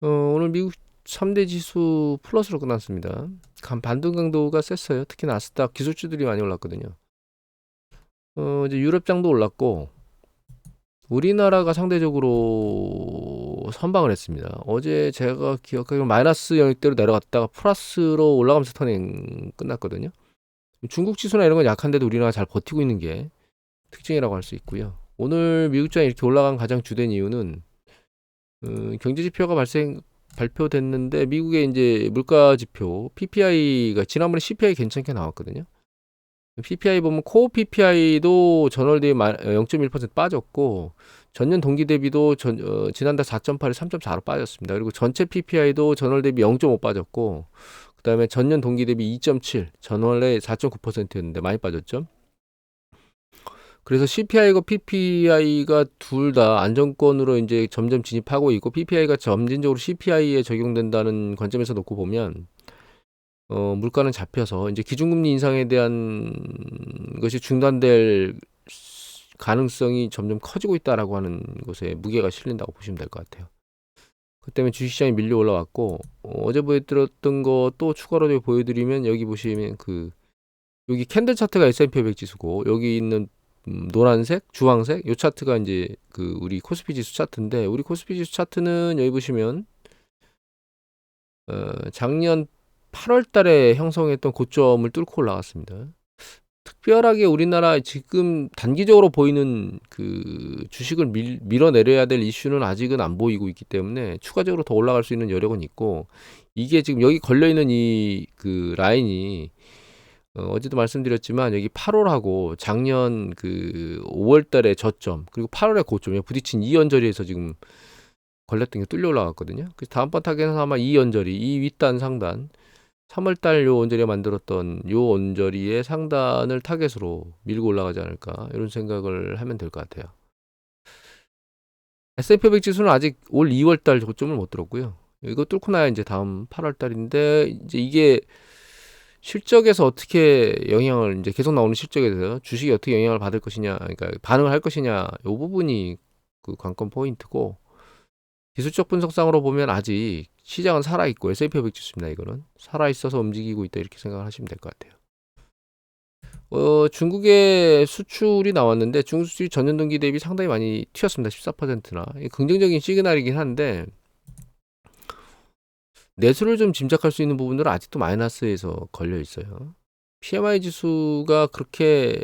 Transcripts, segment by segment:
오늘 미국 3대 지수 플러스로 끝났습니다. 반등 강도가 셌어요. 특히 나스닥 기술주들이 많이 올랐거든요. 이제 유럽장도 올랐고, 우리나라가 상대적으로 선방을 했습니다. 어제 제가 기억하기로 마이너스 영역대로 내려갔다가 플러스로 올라가면서 터닝 끝났거든요. 중국 지수나 이런 건 약한데도 우리나라가 잘 버티고 있는 게 특징이라고 할 수 있고요. 오늘 미국장이 이렇게 올라간 가장 주된 이유는 경제 지표가 발표됐는데 미국의 이제 물가 지표 PPI가 지난번에 CPI 괜찮게 나왔거든요. PPI 보면 코어 PPI도 전월 대비 0.1% 빠졌고 전년 동기 대비도 지난달 4.8에 3.4로 빠졌습니다. 그리고 전체 PPI도 전월 대비 0.5 빠졌고 그다음에 전년 동기 대비 2.7, 전월에 4.9%였는데 많이 빠졌죠. 그래서 CPI가 PPI가 둘 다 안정권으로 이제 점점 진입하고 있고 PPI가 점진적으로 CPI에 적용된다는 관점에서 놓고 보면 물가는 잡혀서 이제 기준금리 인상에 대한 것이 중단될 가능성이 점점 커지고 있다라고 하는 것에 무게가 실린다고 보시면 될 것 같아요. 그 때문에 주식시장이 밀려 올라왔고 어제 보여드렸던 거 또 추가로 보여드리면 여기 보시면 여기 캔들 차트가 S&P 500 지수고 여기 있는 노란색, 주황색 요 차트가 이제 우리 코스피 지수 차트인데 우리 코스피 지수 차트는 여기 보시면 작년 8월 달에 형성했던 고점을 뚫고 올라갔습니다. 특별하게 우리나라 지금 단기적으로 보이는 주식을 밀어내려야 될 이슈는 아직은 안 보이고 있기 때문에 추가적으로 더 올라갈 수 있는 여력은 있고 이게 지금 여기 걸려있는 라인이 어제도 말씀드렸지만 여기 8월하고 작년 5월 달에 저점 그리고 8월에 고점에 부딪힌 이 언저리에서 지금 걸렸던 게 뚫려 올라갔거든요. 그래서 다음번 타겟은 아마 이 언저리, 이 윗단 상단 3월달 요 언저리에 만들었던 요 언저리의 상단을 타겟으로 밀고 올라가지 않을까 이런 생각을 하면 될 것 같아요. S&P 500 지수는 아직 올 2월달 고점을 못 들었고요. 이거 뚫고 나야 이제 다음 8월달인데 이제 이게 실적에서 어떻게 영향을 이제 계속 나오는 실적에 대해서 주식이 어떻게 영향을 받을 것이냐, 그러니까 반응을 할 것이냐, 이 부분이 관건 포인트고 기술적 분석상으로 보면 아직 시장은 살아 있고 S&P 500 지수입니다. 이거는 살아 있어서 움직이고 있다 이렇게 생각을 하시면 될 것 같아요. 중국의 수출이 나왔는데 중국 수출이 전년 동기 대비 상당히 많이 튀었습니다. 14%나 긍정적인 시그널이긴 한데 내수를 좀 짐작할 수 있는 부분들은 아직도 마이너스에서 걸려 있어요. PMI 지수가 그렇게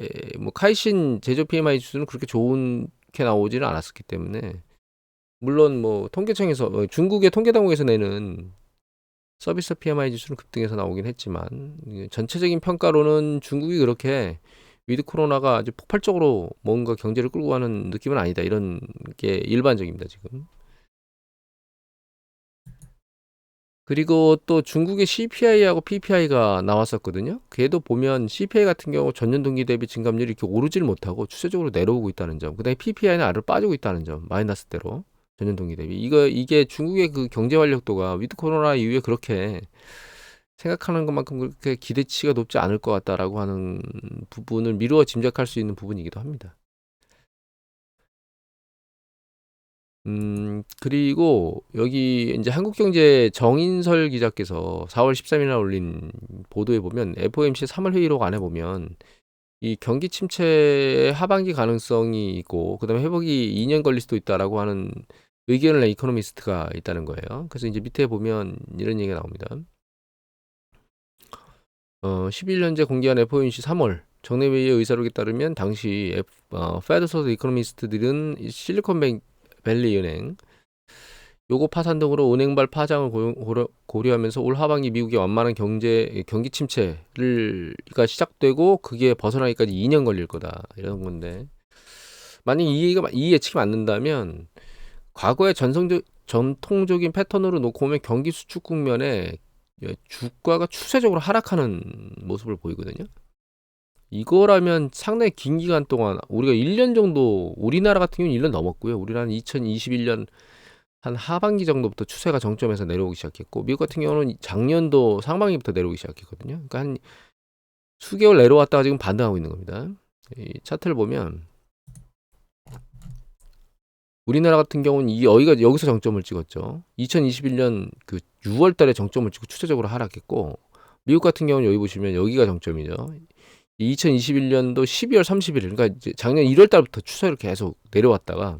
카이신 제조 PMI 지수는 그렇게 좋게 나오지는 않았었기 때문에 물론 통계청에서 중국의 통계당국에서 내는 서비스 PMI 지수는 급등해서 나오긴 했지만 전체적인 평가로는 중국이 그렇게 위드 코로나가 아주 폭발적으로 뭔가 경제를 끌고 가는 느낌은 아니다 이런 게 일반적입니다 지금. 그리고 또 중국의 CPI하고 PPI가 나왔었거든요. 걔도 보면 CPI 같은 경우 전년 동기 대비 증감률이 이렇게 오르질 못하고 추세적으로 내려오고 있다는 점. 그다음에 PPI는 아래로 빠지고 있다는 점. 마이너스대로 전년 동기 대비. 이게 중국의 경제 활력도가 위드 코로나 이후에 그렇게 생각하는 것만큼 그렇게 기대치가 높지 않을 것 같다라고 하는 부분을 미루어 짐작할 수 있는 부분이기도 합니다. 그리고 여기 이제 한국경제 정인설 기자께서 4월 13일날 올린 보도에 보면 FOMC 3월 회의록 안에 보면 이 경기 침체의 하반기 가능성이 있고 그다음에 회복이 2년 걸릴 수도 있다라고 하는 의견을 낸 이코노미스트가 있다는 거예요. 그래서 이제 밑에 보면 이런 얘기가 나옵니다. 11년째 공개한 FOMC 3월 정례회의의 의사록에 따르면 당시 페드 소속 이코노미스트들은 실리콘밸리 은행 요거 파산 등으로 은행발 파장을 고려하면서 올 하반기 미국의 완만한 경기 침체가 시작되고 그게 벗어나기까지 2년 걸릴 거다 이런 건데 만약 이 예측이 맞는다면 과거의 전통적인 패턴으로 놓고 보면 경기 수축 국면에 주가가 추세적으로 하락하는 모습을 보이거든요. 이거라면 상당히 긴 기간 동안 우리가 1년 정도 우리나라 같은 경우는 1년 넘었고요. 우리나라는 2021년 한 하반기 정도부터 추세가 정점에서 내려오기 시작했고 미국 같은 경우는 작년도 상반기부터 내려오기 시작했거든요. 그러니까 한 수개월 내려왔다가 지금 반등하고 있는 겁니다. 이 차트를 보면 우리나라 같은 경우는 여기서 정점을 찍었죠. 2021년 그 6월 달에 정점을 찍고 추세적으로 하락했고, 미국 같은 경우는 여기 보시면 여기가 정점이죠. 2021년도 12월 31일, 그러니까 이제 작년 1월 달부터 추세를 계속 내려왔다가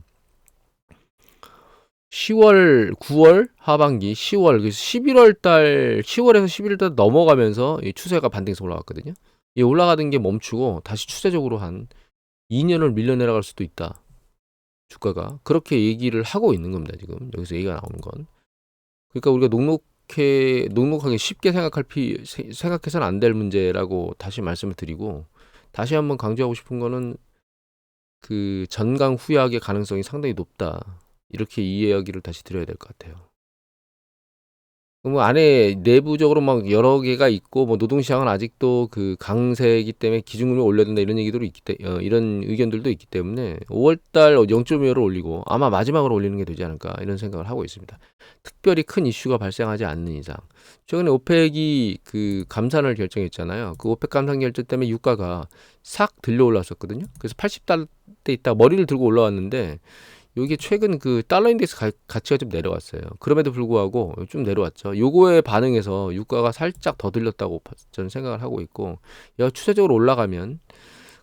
10월, 9월 하반기, 10월, 그래서 11월 달, 10월에서 11월 달 넘어가면서 이 추세가 반등해서 올라갔거든요. 이 올라가던 게 멈추고 다시 추세적으로 한 2년을 밀려 내려갈 수도 있다. 주가가. 그렇게 얘기를 하고 있는 겁니다, 지금. 여기서 얘기가 나오는 건. 그러니까 우리가 녹록하게 쉽게 생각해서는 안 될 문제라고 다시 말씀을 드리고, 다시 한번 강조하고 싶은 거는 그 전강 후약의 가능성이 상당히 높다. 이렇게 이야기를 다시 드려야 될 것 같아요. 뭐 안에 내부적으로 막 여러 개가 있고, 뭐 노동시장은 아직도 그 강세이기 때문에 기준금리 올려야 된다 이런 얘기들이 이런 의견들도 있기 때문에 5월달 0.25를 올리고 아마 마지막으로 올리는 게 되지 않을까 이런 생각을 하고 있습니다. 특별히 큰 이슈가 발생하지 않는 이상. 최근에 오펙이 그 감산을 결정했잖아요. 그 오펙 감산 결정 때문에 유가가 싹 들려 올랐었거든요. 그래서 80달러대 있다 머리를 들고 올라왔는데, 요게 최근 그 달러 인덱스 가치가 좀 내려왔어요. 그럼에도 불구하고 좀 내려왔죠. 요거에 반응해서 유가가 살짝 더 들렸다고 저는 생각을 하고 있고, 얘가 추세적으로 올라가면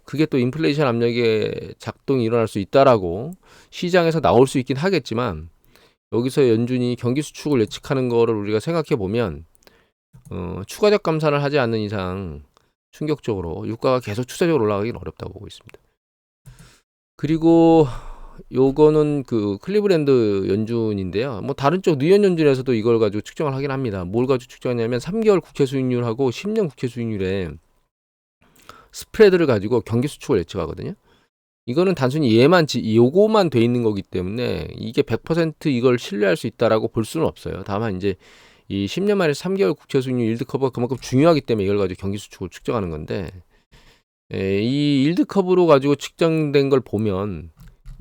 그게 또 인플레이션 압력의 작동이 일어날 수 있다라고 시장에서 나올 수 있긴 하겠지만, 여기서 연준이 경기 수축을 예측하는 거를 우리가 생각해 보면 추가적 감산을 하지 않는 이상 충격적으로 유가가 계속 추세적으로 올라가기는 어렵다고 보고 있습니다. 그리고 요거는 그 클리브랜드 연준인데요. 뭐 다른 쪽 뉴욕 연준에서도 이걸 가지고 측정을 하긴 합니다. 뭘 가지고 측정하냐면 3개월 국채 수익률하고 10년 국채 수익률의 스프레드를 가지고 경기 수축을 예측하거든요. 이거는 단순히 요거만 돼 있는 거기 때문에 이게 100% 이걸 신뢰할 수 있다라고 볼 수는 없어요. 다만 이제 이 10년 만에 3개월 국채 수익률 일드 커브가 그만큼 중요하기 때문에 이걸 가지고 경기 수축을 측정하는 건데, 이 일드 커브로 가지고 측정된 걸 보면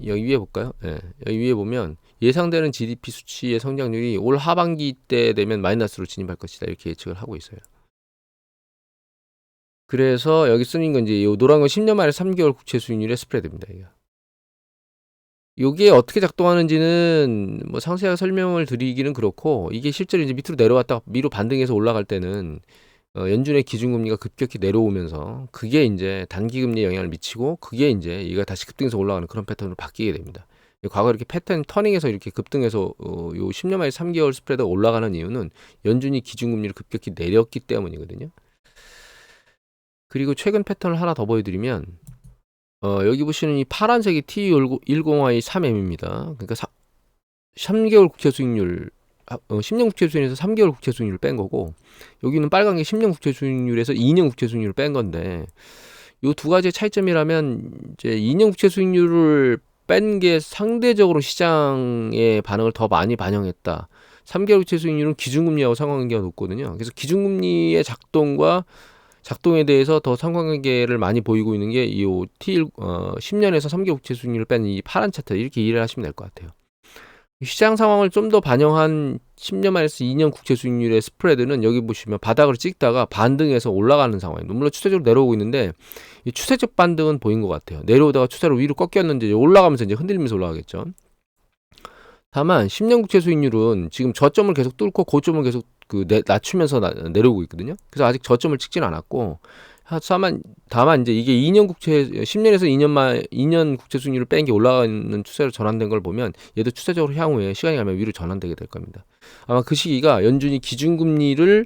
여기 위에 볼까요? 예, 여기 위에 보면 예상되는 GDP 수치의 성장률이 올 하반기 때 되면 마이너스로 진입할 것이다 이렇게 예측을 하고 있어요. 그래서 여기 쓰는 건 이제 요 노란 건 10년 만에 3개월 국채 수익률의 스프레드입니다. 이게 어떻게 작동하는지는 뭐 상세하게 설명을 드리기는 그렇고, 이게 실제로 이제 밑으로 내려왔다가 위로 반등해서 올라갈 때는 연준의 기준금리가 급격히 내려오면서 그게 이제 단기금리에 영향을 미치고, 그게 이제 얘가 다시 급등해서 올라가는 그런 패턴으로 바뀌게 됩니다. 과거 이렇게 패턴 터닝해서 이렇게 급등해서 요 10년 만에 3개월 스프레드가 올라가는 이유는 연준이 기준금리를 급격히 내렸기 때문이거든요. 그리고 최근 패턴을 하나 더 보여드리면, 여기 보시는 이 파란색이 T10Y 3M입니다. 그러니까 3개월 국채 수익률, 10년 국채 수익률에서 3개월 국채 수익률을 뺀 거고, 여기는 빨간 게 10년 국채 수익률에서 2년 국채 수익률을 뺀 건데, 요 두 가지의 차이점이라면 이제 2년 국채 수익률을 뺀 게 상대적으로 시장의 반응을 더 많이 반영했다. 3개월 국채 수익률은 기준금리하고 상관관계가 높거든요. 그래서 기준금리의 작동에 대해서 더 상관관계를 많이 보이고 있는 게 이 10년에서 3개월 국채 수익률을 뺀 이 파란 차트, 이렇게 이해를 하시면 될 것 같아요. 시장 상황을 좀 더 반영한 10년 만에서 2년 국채 수익률의 스프레드는 여기 보시면 바닥을 찍다가 반등해서 올라가는 상황입니다. 물론 추세적으로 내려오고 있는데 이 추세적 반등은 보인 것 같아요. 내려오다가 추세로 위로 꺾였는데 올라가면서 이제 흔들리면서 올라가겠죠. 다만 10년 국채 수익률은 지금 저점을 계속 뚫고 고점을 계속 낮추면서 내려오고 있거든요. 그래서 아직 저점을 찍진 않았고, 다만 이제 이게 10년에서 2년 국채 수익률을 뺀 게 올라가는 추세로 전환된 걸 보면 얘도 추세적으로 향후에 시간이 가면 위로 전환되게 될 겁니다. 아마 그 시기가 연준이 기준금리를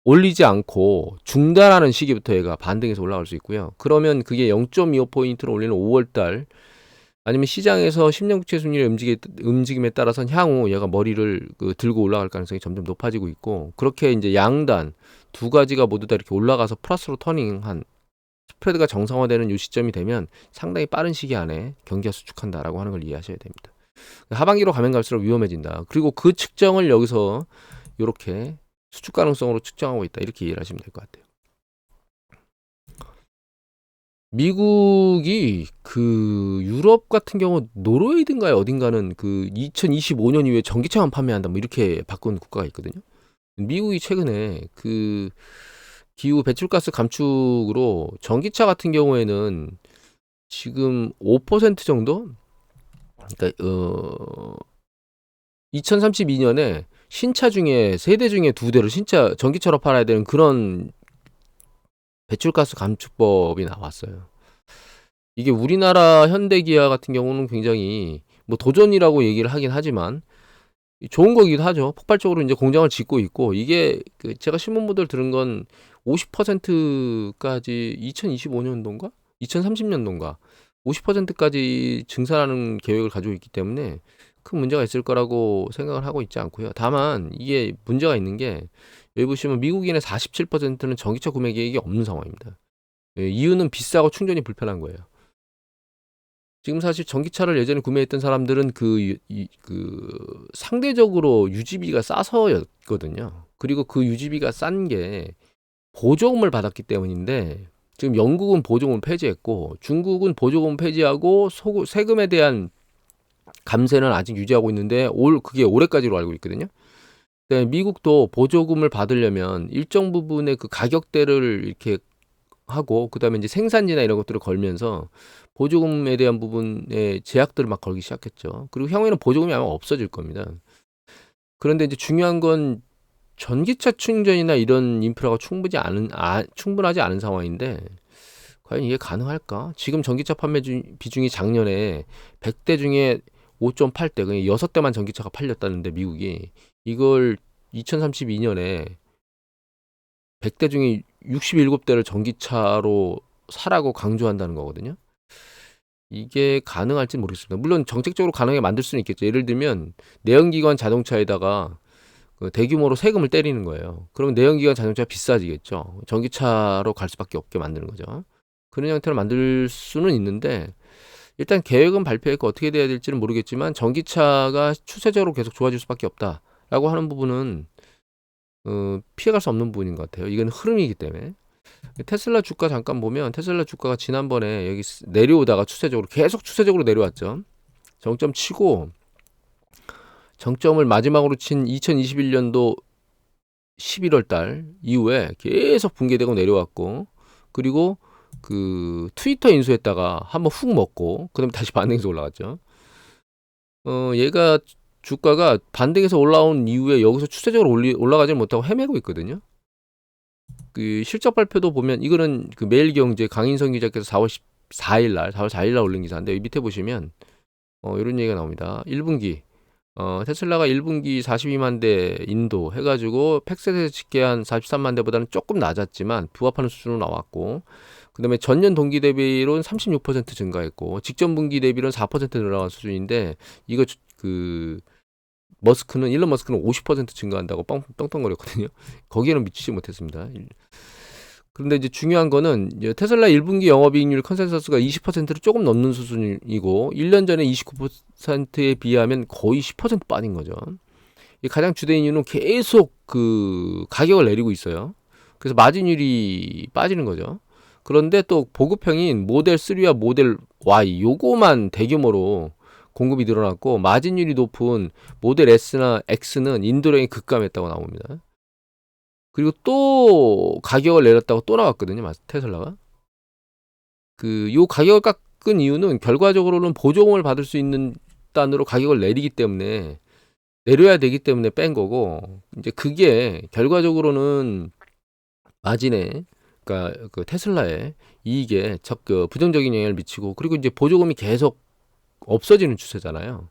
올리지 않고 중단하는 시기부터 얘가 반등해서 올라갈 수 있고요. 그러면 그게 0.25포인트로 올리는 5월달, 아니면 시장에서 10년 국채 수익률의 움직임에 따라서는 향후 얘가 머리를 들고 올라갈 가능성이 점점 높아지고 있고, 그렇게 이제 양단 두 가지가 모두 다 이렇게 올라가서 플러스로 터닝한 스프레드가 정상화되는 요 시점이 되면 상당히 빠른 시기 안에 경기가 수축한다라고 하는 걸 이해하셔야 됩니다. 하반기로 가면 갈수록 위험해진다. 그리고 그 측정을 여기서 이렇게 수축 가능성으로 측정하고 있다. 이렇게 이해를 하시면 될 것 같아요. 미국이 그 유럽 같은 경우 노르웨이든가에 어딘가는 그 2025년 이후에 전기차만 판매한다 뭐 이렇게 바꾼 국가가 있거든요. 미국이 최근에 그 기후 배출가스 감축으로 전기차 같은 경우에는 지금 5% 정도 그러니까 2032년에 신차 중에 3대 중에 2대를 진짜 전기차로 팔아야 되는 그런 배출가스 감축법이 나왔어요. 이게 우리나라 현대기아 같은 경우는 굉장히 뭐 도전이라고 얘기를 하긴 하지만 좋은 거기도 하죠. 폭발적으로 이제 공장을 짓고 있고, 이게 제가 신문 보도를 들은 건 50%까지 2025년도인가 2030년도인가 50%까지 증산하는 계획을 가지고 있기 때문에 큰 문제가 있을 거라고 생각을 하고 있지 않고요. 다만 이게 문제가 있는 게, 여기 보시면 미국인의 47%는 전기차 구매 계획이 없는 상황입니다. 이유는 비싸고 충전이 불편한 거예요. 지금 사실 전기차를 예전에 구매했던 사람들은 그 상대적으로 유지비가 싸서였거든요. 그리고 그 유지비가 싼 게 보조금을 받았기 때문인데, 지금 영국은 보조금을 폐지했고 중국은 보조금 폐지하고 세금에 대한 감세는 아직 유지하고 있는데 그게 올해까지로 알고 있거든요. 네, 미국도 보조금을 받으려면 일정 부분의 그 가격대를 이렇게 하고, 그다음에 이제 생산지나 이런 것들을 걸면서 보조금에 대한 부분에 제약들을 막 걸기 시작했죠. 그리고 향후에는 보조금이 아마 없어질 겁니다. 그런데 이제 중요한 건 전기차 충전이나 이런 인프라가 충분하지 않은 상황인데, 과연 이게 가능할까? 지금 전기차 판매 비중이 작년에 100대 중에 5.8대, 그냥 6대만 전기차가 팔렸다는데 미국이 이걸 2032년에 100대 중에 67대를 전기차로 사라고 강조한다는 거거든요. 이게 가능할지 모르겠습니다. 물론 정책적으로 가능하게 만들 수는 있겠죠. 예를 들면 내연기관 자동차에다가 그 대규모로 세금을 때리는 거예요. 그러면 내연기관 자동차가 비싸지겠죠. 전기차로 갈 수밖에 없게 만드는 거죠. 그런 형태로 만들 수는 있는데, 일단 계획은 발표했고 어떻게 돼야 될지는 모르겠지만 전기차가 추세적으로 계속 좋아질 수밖에 없다라고 하는 부분은 피해갈 수 없는 부분인 것 같아요. 이건 흐름이기 때문에. 테슬라 주가 잠깐 보면, 테슬라 주가가 지난번에 여기 내려오다가 계속 추세적으로 내려왔죠. 정점 치고 정점을 마지막으로 친 2021년도 11월 달 이후에 계속 붕괴되고 내려왔고, 그리고 그 트위터 인수했다가 한번 훅 먹고 그다음에 다시 반등해서 올라갔죠. 얘가 주가가 반등해서 올라온 이후에 여기서 추세적으로 올라가지 못하고 헤매고 있거든요. 그 실적 발표도 보면, 이거는 그 매일경제 강인성 기자께서 4월 4일 날 올린 기사인데, 여기 밑에 보시면 이런 얘기가 나옵니다. 1분기 테슬라가 1분기 42만 대 인도 해가지고 팩셋에서 집계한 43만 대보다는 조금 낮았지만 부합하는 수준으로 나왔고, 그 다음에 전년 동기 대비로는 36% 증가했고, 직전 분기 대비로는 4% 늘어난 수준인데, 이거 일론 머스크는 50% 증가한다고 떵떵거렸거든요. 거기에는 미치지 못했습니다. 그런데 이제 중요한 거는, 이제 테슬라 1분기 영업이익률 컨센서스가 20%를 조금 넘는 수준이고, 1년 전에 29%에 비하면 거의 10% 빠진 거죠. 가장 주된 이유는 계속 그 가격을 내리고 있어요. 그래서 마진율이 빠지는 거죠. 그런데 또 보급형인 모델 3와 모델 Y 요거만 대규모로 공급이 늘어났고, 마진율이 높은 모델 S나 X는 인도량이 급감했다고 나옵니다. 그리고 또 가격을 내렸다고 또 나왔거든요, 테슬라가. 요 가격을 깎은 이유는 결과적으로는 보조금을 받을 수 있는 단으로 가격을 내려야 되기 때문에 뺀 거고, 이제 그게 결과적으로는 마진에, 그러니까 그 테슬라의 이익에 부정적인 영향을 미치고, 그리고 이제 보조금이 계속 없어지는 추세잖아요.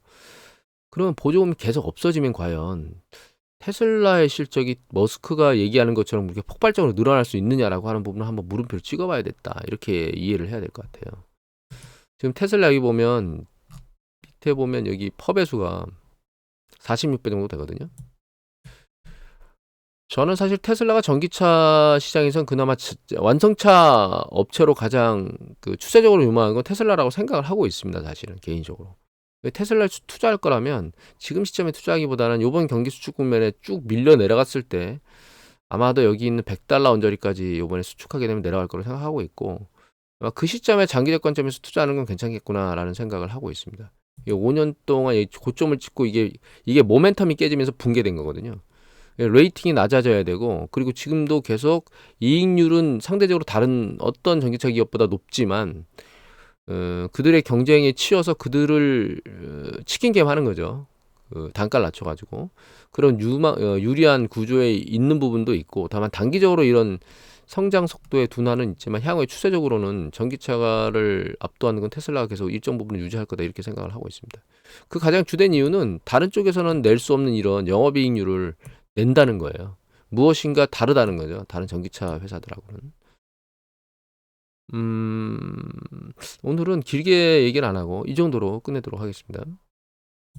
그러면 보조금이 계속 없어지면 과연 테슬라의 실적이 머스크가 얘기하는 것처럼 그렇게 폭발적으로 늘어날 수 있느냐라고 하는 부분을 한번 물음표를 찍어봐야겠다, 이렇게 이해를 해야 될 것 같아요. 지금 테슬라 여기 보면, 밑에 보면 여기 퍼배수가 46배 정도 되거든요. 저는 사실 테슬라가 전기차 시장에선 그나마 완성차 업체로 가장 추세적으로 유망한 건 테슬라라고 생각을 하고 있습니다. 사실은 개인적으로. 테슬라에 투자할 거라면 지금 시점에 투자하기보다는 이번 경기 수축 국면에 쭉 밀려 내려갔을 때 아마도 여기 있는 $100 언저리까지 이번에 수축하게 되면 내려갈 거로 생각하고 있고, 그 시점에 장기적 관점에서 투자하는 건 괜찮겠구나라는 생각을 하고 있습니다. 5년 동안 고점을 찍고 이게 모멘텀이 깨지면서 붕괴된 거거든요. 레이팅이 낮아져야 되고, 그리고 지금도 계속 이익률은 상대적으로 다른 어떤 전기차 기업보다 높지만 그들의 경쟁에 치여서 그들을 치킨 게임 하는 거죠. 단가를 낮춰가지고 그런 유리한 구조에 있는 부분도 있고, 다만 단기적으로 이런 성장 속도의 둔화는 있지만 향후에 추세적으로는 전기차를 압도하는 건 테슬라가 계속 일정 부분 유지할 거다, 이렇게 생각을 하고 있습니다. 그 가장 주된 이유는 다른 쪽에서는 낼 수 없는 이런 영업이익률을 낸다는 거예요. 무엇인가 다르다는 거죠, 다른 전기차 회사들하고는. 오늘은 길게 얘기는 안 하고 이 정도로 끝내도록 하겠습니다.